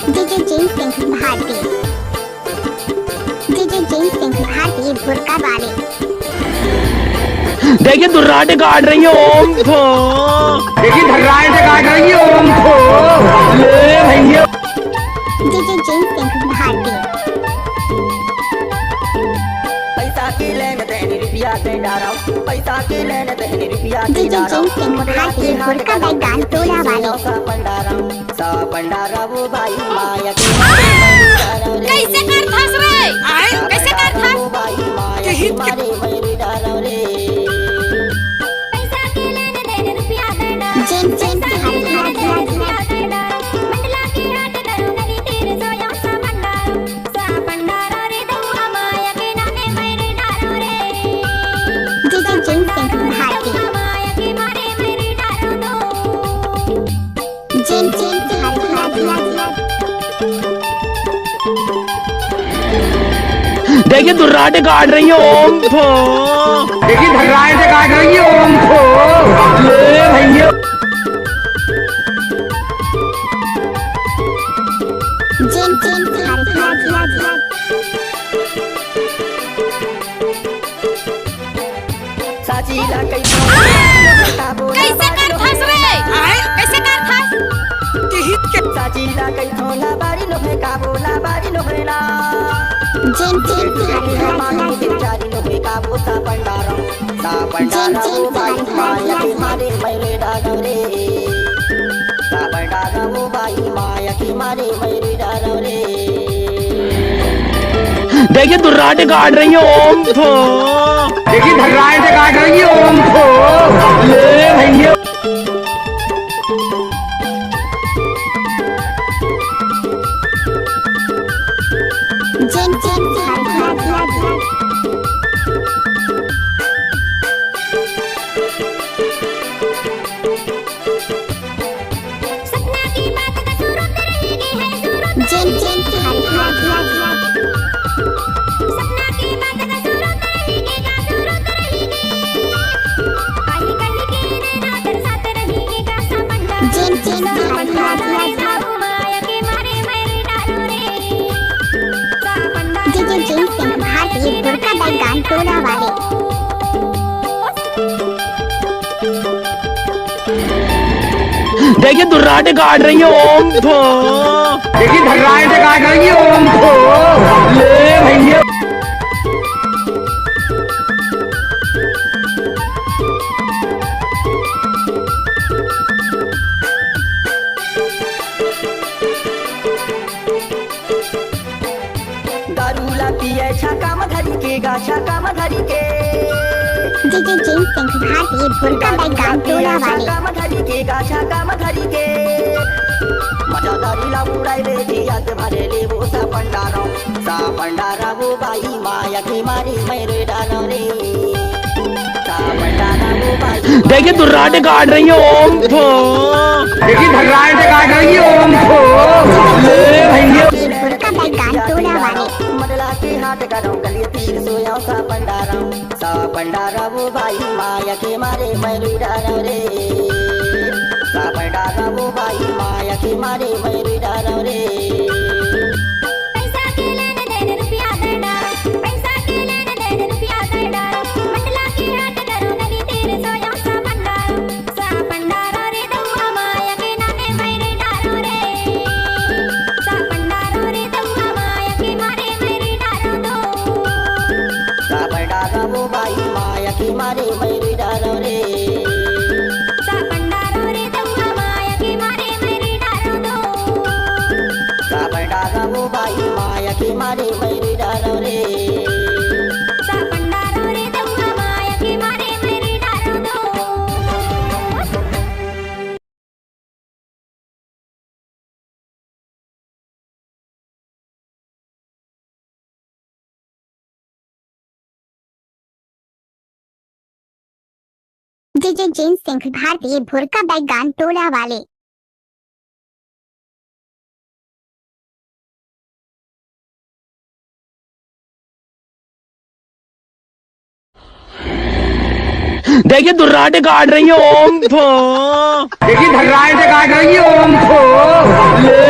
DJ James Singh Bharti, DJ James Singh Bharti बुर्का वाले। देखिए दुर्राटे काट रही है ओम को, देखिए धर्राटे काट रही है ओम को, ले भैया। डीजे जेम्स सिंह भारती, पैसा के लेन देन रुपया से डारा, पैसा के लेन देन रुपया से डीजे डारा। जेम्स सिंह भारती बुर्का बैगान टोला वाले। सा पंडारा वो भाई माया के कैसे कर फंस रे? कैसे कर फंस? वो भाई माया के मारे मेरे डारा रे। पैसा के लेने देने रुपया देना, जेम्स जेम्स भारती रुपया देना। मंडला की हाट करो नगी तेरे सोया सा पंडारो रे दवा माया के नाने मेरे डारो रे। डीजे जेम्स सिंह भारती, माया के मारे मेरे डारो दो। James James Bharti. देखिए दुर्राटे काट रही है ओम को, देखिए धर्राटे काट रही है ओम को, ले भैया। जेम्स जेम्स भारती, साचीला कैसे कर फंस रे? कैसे कर फंस? साचीला कई थोला बारी लोहे का बोला बारी लोहे ना। James James Bharti. चारी लोहे का बोता पंडारा, सा पंडारा वो भाई माया के मारे मेरे डारो रे। सा पंडारा वो भाई माया के मारे मेरे डारो रे। देखिए दुर्राटे काट रही है ओम को, देखिए धर्राटे काट रही है ओम को, ले भैया। James James Bharti. सपना की बात का सूरत रहेगी है सूरत। James James Bharti. सपना की बात का सूरत रहेगी का सूरत रहेगी। आई कल की नैना तेरे साथ रहेगी का सा पंडारो। James James Bharti. माया के मारे मेरे डारो रे। सा पंडारो डीजे जेम्स सिंह भारती बुर्का बैगान टोला वाले। देखिए दुर्राटे काट रही है ओम को, देखिए धर्राटे काट रही है ओम को, ले भैया। दारूला पिए छाका मधरी के गा छाका मधरी के। डीजे जेम्स सिंह भारती बुर्का बैगान टोला वाले। छाका मधरी के गा छाका मधरी के। मजा दारी ला उड़ाई रे जिया के मारे ले वो सा पंडारा वो भाई माया के मारे मेरे डारो रे। सा पंडारा वो भाई देखिए दुर्राटे काट रही है ओम को, देखिए धर्राटे काट रही है ओम को, ले भैया। बुर्का बैगान टोला वाले। मडला के हाथ करो गलिए तीर सोया सा पंडारा वो भाई माया के मारे मेरे डारो रे। सा पंडारा वो भाई माया के मारे मेरे डारो रे। पैसा के लेने देने रुपया देना, पैसा के लेने देने रुपया देना। मंडला की हाट करो नगी तेरे सोया सा पंडारो रे दवा माया के नाने मेरे डारो रे। सा पंडारो रे दवा माया के मारे मेरे डारो दो। सा पंडारा वो भाई माया के मारे मेरे डारो रे। सा पंडारो रे दवा माया के मारे मेरे डारो दो। सा पंडारा वो भाई माया के मारे मेरे डारो रे। सा पंडारो रे दवा माया के मारे मेरे डारो दो। डीजे जेम्स सिंह भारती बुर्का बैगान टोला वाले। देखिए दुर्राटे काट रही है ओम को, देखिए धर्राटे काट रही है ओम को, ले